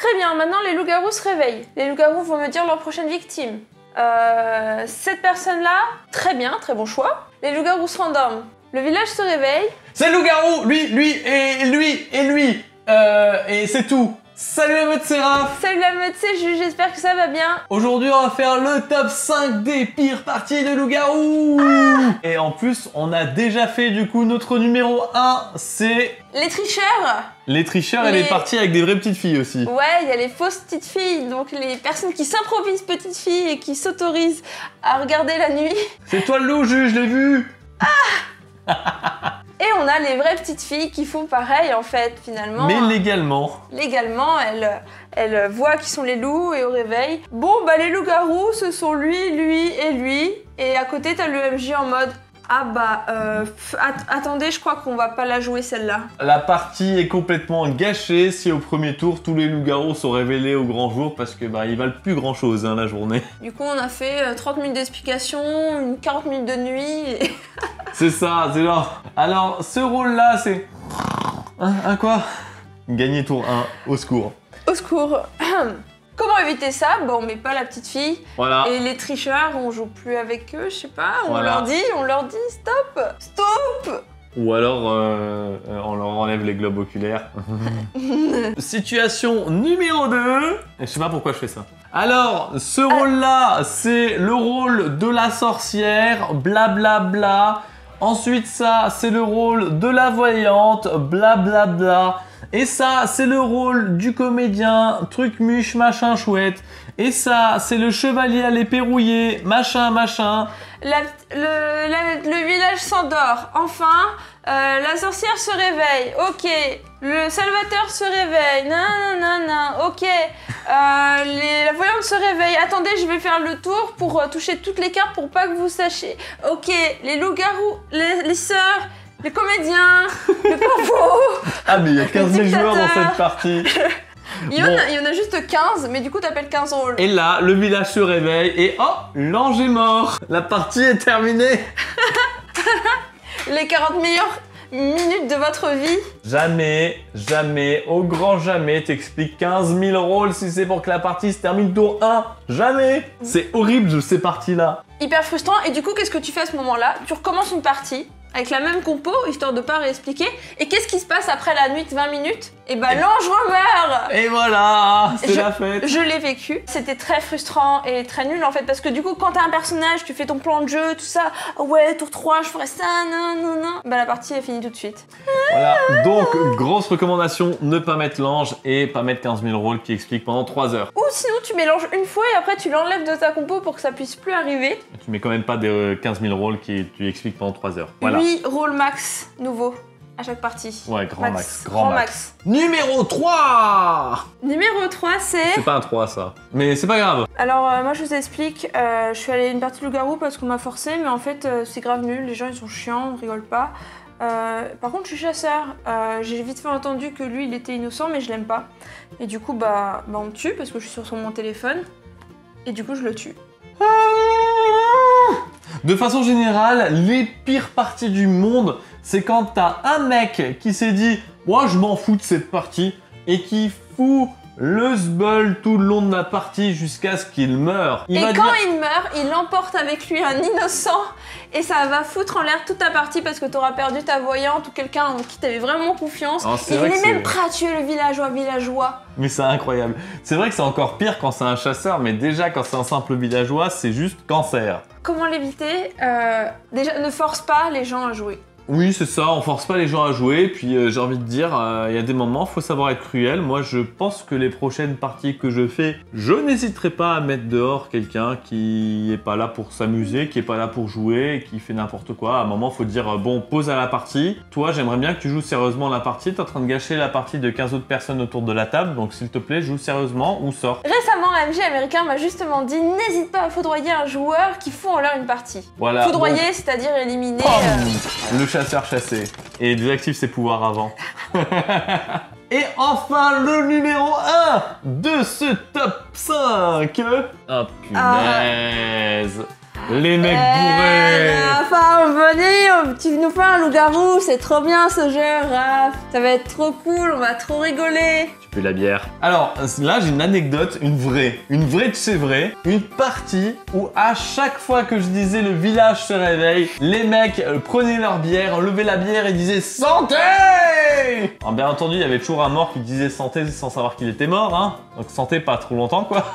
Très bien, maintenant les loups-garous se réveillent. Les loups-garous vont me dire leur prochaine victime. Cette personne-là, très bien, très bon choix. Les loups-garous se rendorment. Le village se réveille. C'est le loup-garou, lui, et lui, et lui. Et c'est tout. Salut la meute, c'est Raph. Salut la meute, c'est Jules, j'espère que ça va bien. Aujourd'hui, on va faire le top 5 des pires parties de loup-garou. Et en plus, on a déjà fait du coup notre numéro 1, c'est... Les tricheurs. Les tricheurs et les parties avec des vraies petites filles aussi. Ouais, il y a les fausses petites filles, donc les personnes qui s'improvisent petites filles et qui s'autorisent à regarder la nuit. C'est toi le loup, Jules, je l'ai vu. Et on a les vraies petites filles qui font pareil en fait finalement. Mais légalement. Légalement, elles voient qui sont les loups et au réveil. Bon bah les loups-garous ce sont lui et lui. Et à côté t'as le MJ en mode ah bah attendez, je crois qu'on va pas la jouer celle-là. La partie est complètement gâchée si au premier tour tous les loups-garous sont révélés au grand jour parce que bah ils valent plus grand chose la journée. Du coup on a fait 30 minutes d'explication, 40 minutes de nuit et... C'est ça, c'est genre... Alors ce rôle-là c'est... Un quoi? Gagner tour 1, au secours. Au secours. Comment éviter ça? Bon, on met pas la petite fille. Voilà. Et les tricheurs, on joue plus avec eux, je sais pas. On voilà. leur dit stop, stop. Ou alors on leur enlève les globes oculaires. Situation numéro 2. Je sais pas pourquoi je fais ça. Alors, ce rôle-là, c'est le rôle de la sorcière, blablabla. Bla, bla. Ensuite, ça, c'est le rôle de la voyante, blablabla. Bla, bla. Et ça, c'est le rôle du comédien, truc muche, machin chouette. Et ça, c'est le chevalier à l'épée rouillée, machin, machin. Le village s'endort, enfin. La sorcière se réveille, ok. Le salvateur se réveille, nanana, ok. La voyante se réveille. Attendez, je vais faire le tour pour toucher toutes les cartes pour pas que vous sachiez. Ok, les loups-garous, les sœurs... Les comédiens, le corbeau. Ah mais il y a 15 000 joueurs dans cette partie. Il y en a juste 15, mais du coup t'appelles 15 rôles. Et là, le village se réveille et oh, l'ange est mort. La partie est terminée. Les 40 meilleures minutes de votre vie. Jamais, jamais, au grand jamais, t'expliques 15 000 rôles si c'est pour que la partie se termine tour 1. Jamais. C'est horrible ces parties-là. Hyper frustrant. Et du coup, qu'est-ce que tu fais à ce moment-là? Tu recommences une partie avec la même compo, histoire de pas réexpliquer. Et qu'est-ce qui se passe après la nuit de 20 minutes? Et bah l'ange meurt. Et voilà, c'est la fête. Je l'ai vécu. C'était très frustrant et très nul en fait, parce que du coup, quand t'as un personnage, tu fais ton plan de jeu, tout ça. Ah ouais, tour 3, je ferais ça, non. Bah la partie est finie tout de suite. Voilà, donc grosse recommandation, ne pas mettre l'ange et pas mettre 15 000 rôles qui expliquent pendant 3 heures. Ou sinon tu mélanges une fois et après tu l'enlèves de ta compo pour que ça puisse plus arriver. Tu mets quand même pas des 15 000 rôles qui tu expliques pendant 3 heures. Voilà. 8 rôles max nouveaux à chaque partie. Ouais, grand max. Numéro 3. Numéro 3, c'est... C'est pas un 3 ça, mais c'est pas grave. Alors moi je vous explique, je suis allée à une partie de loup-garou parce qu'on m'a forcé, mais en fait c'est grave nul, les gens ils sont chiants, on rigole pas. Par contre je suis chasseur, j'ai vite fait entendu que lui il était innocent mais je l'aime pas. Et du coup bah on me tue parce que je suis sur mon téléphone et du coup je le tue. De façon générale, les pires parties du monde, c'est quand t'as un mec qui s'est dit « Moi, je m'en fous de cette partie » et qui fout le sbul tout le long de la partie jusqu'à ce qu'il meure. Il meurt, il emporte avec lui un innocent et ça va foutre en l'air toute ta partie parce que t'auras perdu ta voyante ou quelqu'un en qui t'avais vraiment confiance. Il est même prêt à tuer le villageois. Mais c'est incroyable. C'est vrai que c'est encore pire quand c'est un chasseur, mais déjà quand c'est un simple villageois, c'est juste cancer. Comment l'éviter? Déjà, ne force pas les gens à jouer. Oui, c'est ça, on force pas les gens à jouer, puis j'ai envie de dire, il y a des moments, faut savoir être cruel. Moi, je pense que les prochaines parties que je fais, je n'hésiterai pas à mettre dehors quelqu'un qui est pas là pour s'amuser, qui est pas là pour jouer, qui fait n'importe quoi. À un moment, faut dire, bon, pause à la partie. Toi, j'aimerais bien que tu joues sérieusement la partie. T'es en train de gâcher la partie de 15 autres personnes autour de la table, donc s'il te plaît, joue sérieusement ou sors. Récemment, un MJ américain m'a justement dit, n'hésite pas à foudroyer un joueur qui fout en l'air une partie. Voilà. Foudroyer, bon, c'est-à-dire éliminer... Le chasseur chassé. Et désactive ses pouvoirs avant. Et enfin, le numéro 1 de ce top 5. Oh punaise. Les mecs bourrés. Enfin, venez, tu nous fais un loup-garou, c'est trop bien ce jeu, Raph. Ça va être trop cool, on va trop rigoler. puis la bière. Alors là j'ai une anecdote, une vraie de chez vrai, une partie où à chaque fois que je disais le village se réveille, les mecs prenaient leur bière, levaient la bière et disaient santé. Alors bien entendu il y avait toujours un mort qui disait santé sans savoir qu'il était mort, hein. Donc santé pas trop longtemps quoi.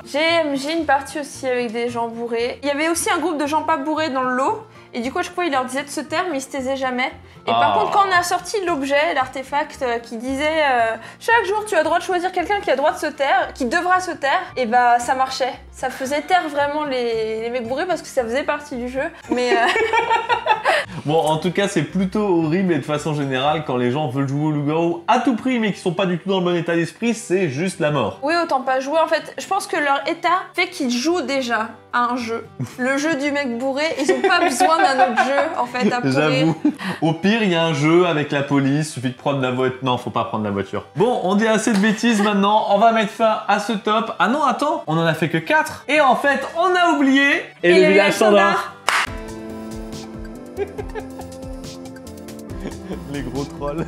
J'ai une partie aussi avec des gens bourrés. Il y avait aussi un groupe de gens pas bourrés dans le lot. Et du coup, à chaque fois, il leur disait de se taire, mais ils se taisaient jamais. Et par contre, quand on a sorti l'objet, l'artefact qui disait chaque jour, tu as le droit de choisir quelqu'un qui a le droit de se taire, qui devra se taire, et bah ça marchait. Ça faisait taire vraiment les mecs bourrés parce que ça faisait partie du jeu. Mais bon, en tout cas, c'est plutôt horrible et de façon générale, quand les gens veulent jouer au loup-garou à tout prix, mais qui sont pas du tout dans le bon état d'esprit, c'est juste la mort. oui, autant pas jouer. En fait, je pense que leur état fait qu'ils jouent déjà à un jeu. Le jeu du mec bourré, ils ont pas besoin d'un autre jeu, en fait, à pourrir. J'avoue. Au pire, il y a un jeu avec la police, suffit de prendre la voiture. Non, faut pas prendre la voiture. Bon, on dit assez de bêtises maintenant, on va mettre fin à ce top. Ah non, attends, on en a fait que 4. Et en fait, on a oublié. Et le village s'endort. Les gros trolls.